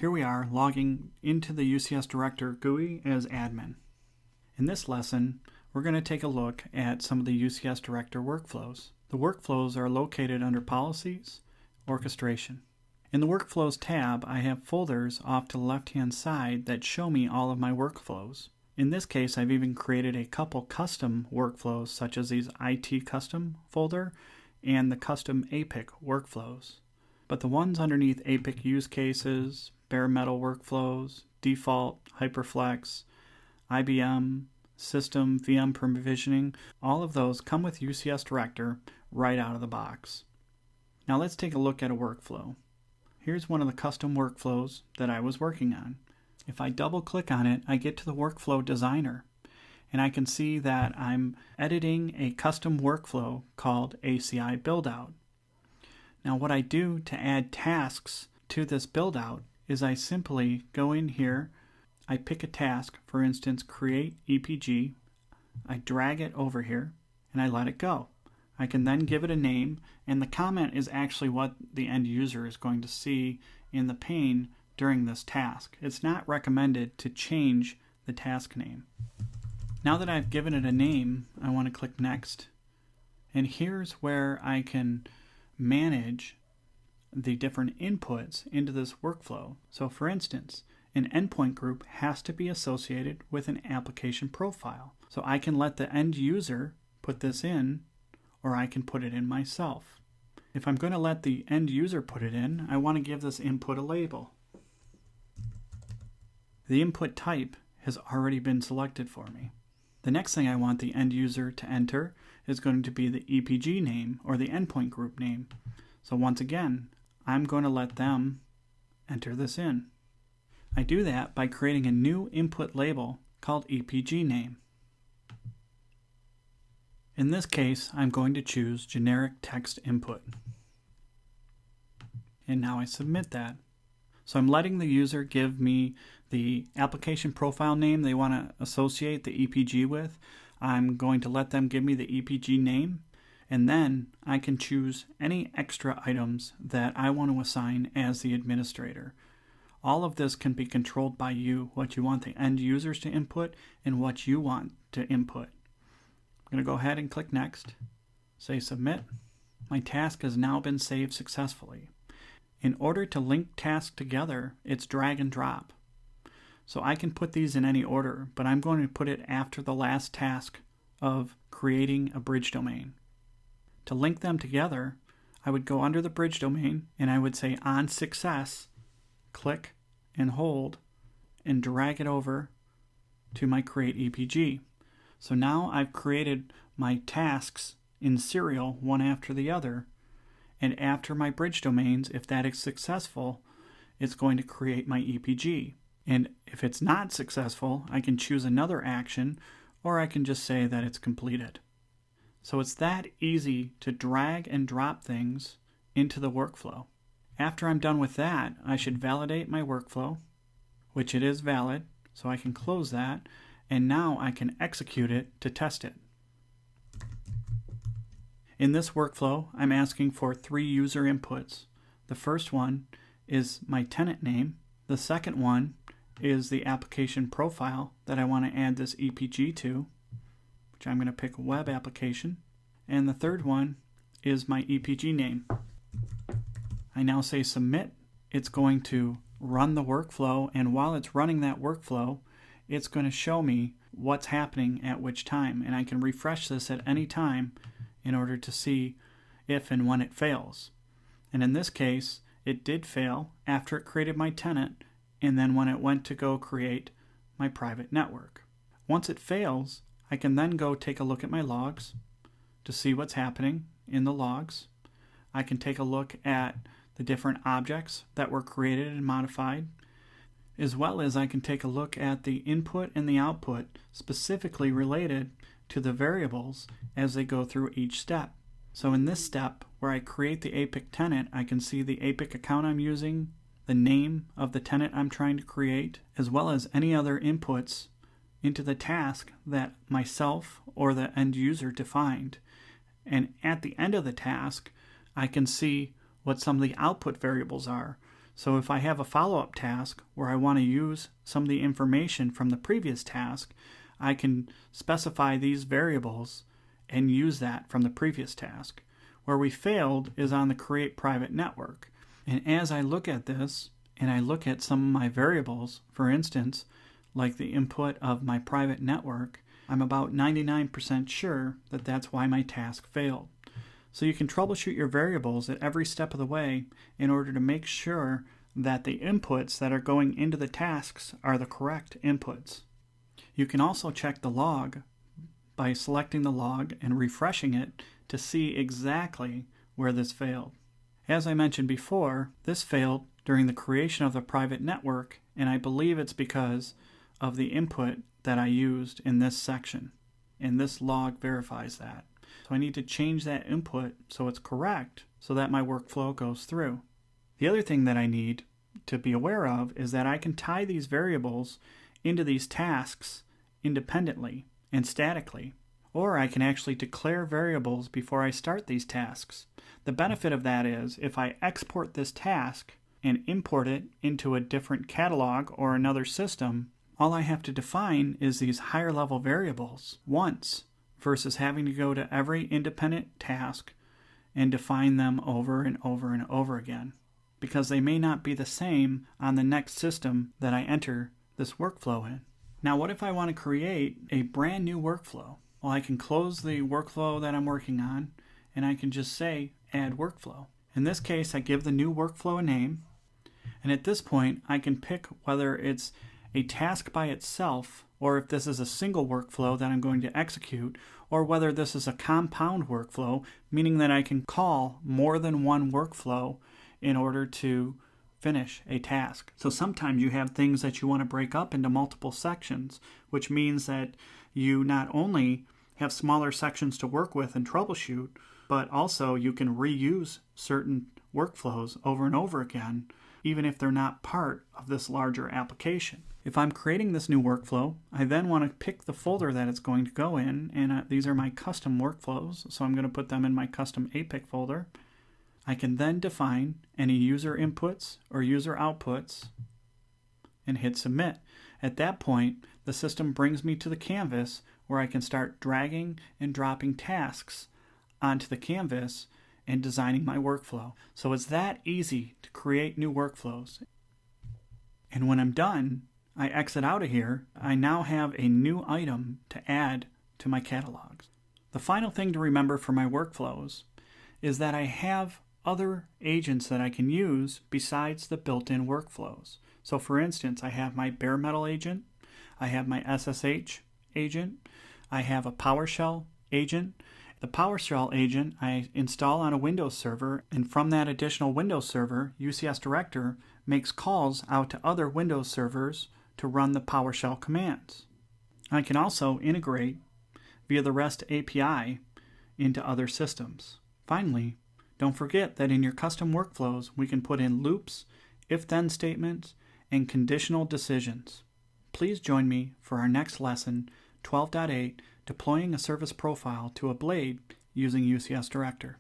Here we are logging into the UCS Director GUI as admin. In this lesson, we're going to take a look at some of the UCS Director workflows. The workflows are located under Policies, Orchestration. In the Workflows tab, I have folders off to the left-hand side that show me all of my workflows. In this case, I've even created a couple custom workflows, such as these IT Custom folder and the Custom APIC workflows. But the ones underneath APIC Use Cases, Bare Metal Workflows, Default, Hyperflex, IBM, System, VM Provisioning, all of those come with UCS Director right out of the box. Now let's take a look at a workflow. Here's one of the custom workflows that I was working on. If I double click on it, I get to the Workflow Designer, and I can see that I'm editing a custom workflow called ACI Buildout. Now what I do to add tasks to this buildout is I simply go in here, I pick a task, for instance, create EPG, I drag it over here, and I let it go. I can then give it a name, and the comment is actually what the end user is going to see in the pane during this task. It's not recommended to change the task name. Now that I've given it a name, I want to click Next, and here's where I can manage the different inputs into this workflow. So for instance, an endpoint group has to be associated with an application profile. So I can let the end user put this in, or I can put it in myself. If I'm going to let the end user put it in, I want to give this input a label. The input type has already been selected for me. The next thing I want the end user to enter is going to be the EPG name or the endpoint group name. So once again, I'm going to let them enter this in. I do that by creating a new input label called EPG name. In this case, I'm going to choose generic text input. And now I submit that. So I'm letting the user give me the application profile name they want to associate the EPG with. I'm going to let them give me the EPG name, and then I can choose any extra items that I want to assign as the administrator. All of this can be controlled by you, what you want the end users to input and what you want to input. I'm going to go ahead and click Next, say Submit. My task has now been saved successfully. In order to link tasks together, it's drag and drop. So I can put these in any order, but I'm going to put it after the last task of creating a bridge domain. To link them together, I would go under the bridge domain and I would say On Success, click and hold, and drag it over to my Create EPG. So now I've created my tasks in serial, one after the other, and after my bridge domains, if that is successful, it's going to create my EPG. And if it's not successful, I can choose another action, or I can just say that it's completed. So it's that easy to drag and drop things into the workflow. After I'm done with that, I should validate my workflow, which it is valid, so I can close that, and now I can execute it to test it. In this workflow, I'm asking for 3 user inputs. The first one is my tenant name. The second one is the application profile that I want to add this EPG to, which I'm going to pick Web Application. And the third one is my EPG name. I now say Submit. It's going to run the workflow, and while it's running that workflow, it's going to show me what's happening at which time. And I can refresh this at any time in order to see if and when it fails. And in this case, it did fail after it created my tenant and then when it went to go create my private network. Once it fails, I can then go take a look at my logs to see what's happening in the logs. I can take a look at the different objects that were created and modified, as well as I can take a look at the input and the output specifically related to the variables as they go through each step. So in this step, where I create the APIC tenant, I can see the APIC account I'm using, the name of the tenant I'm trying to create, as well as any other inputs into the task that myself or the end user defined. And at the end of the task, I can see what some of the output variables are. So if I have a follow-up task where I want to use some of the information from the previous task, I can specify these variables and use that from the previous task. Where we failed is on the create private network. And as I look at this, and I look at some of my variables, for instance, like the input of my private network, I'm about 99% sure that that's why my task failed. So you can troubleshoot your variables at every step of the way in order to make sure that the inputs that are going into the tasks are the correct inputs. You can also check the log by selecting the log and refreshing it to see exactly where this failed. As I mentioned before, this failed during the creation of the private network, and I believe it's because of the input that I used in this section, and this log verifies that. So I need to change that input so it's correct so that my workflow goes through. The other thing that I need to be aware of is that I can tie these variables into these tasks independently and statically, or I can actually declare variables before I start these tasks. The benefit of that is if I export this task and import it into a different catalog or another system, all I have to define is these higher level variables once versus having to go to every independent task and define them over and over and over again, because they may not be the same on the next system that I enter this workflow in. Now, what if I want to create a brand new workflow? Well, I can close the workflow that I'm working on, and I can just say add workflow. In this case, I give the new workflow a name, and at this point, I can pick whether it's a task by itself, or if this is a single workflow that I'm going to execute, or whether this is a compound workflow, meaning that I can call more than one workflow in order to finish a task. So sometimes you have things that you want to break up into multiple sections, which means that you not only have smaller sections to work with and troubleshoot, but also you can reuse certain workflows over and over again, even if they're not part of this larger application. If I'm creating this new workflow, I then want to pick the folder that it's going to go in, and these are my custom workflows, so I'm going to put them in my custom APIC folder. I can then define any user inputs or user outputs and hit submit. At that point, the system brings me to the canvas where I can start dragging and dropping tasks onto the canvas and designing my workflow. So it's that easy to create new workflows. And when I'm done, I exit out of here. I now have a new item to add to my catalogs. The final thing to remember for my workflows is that I have other agents that I can use besides the built-in workflows. So for instance, I have my bare metal agent, I have my SSH agent, I have a PowerShell agent. The PowerShell agent I install on a Windows server, and from that additional Windows server, UCS Director makes calls out to other Windows servers to run the PowerShell commands. I can also integrate via the REST API into other systems. Finally, don't forget that in your custom workflows, we can put in loops, if-then statements, and conditional decisions. Please join me for our next lesson, 12.8, Deploying a Service Profile to a Blade using UCS Director.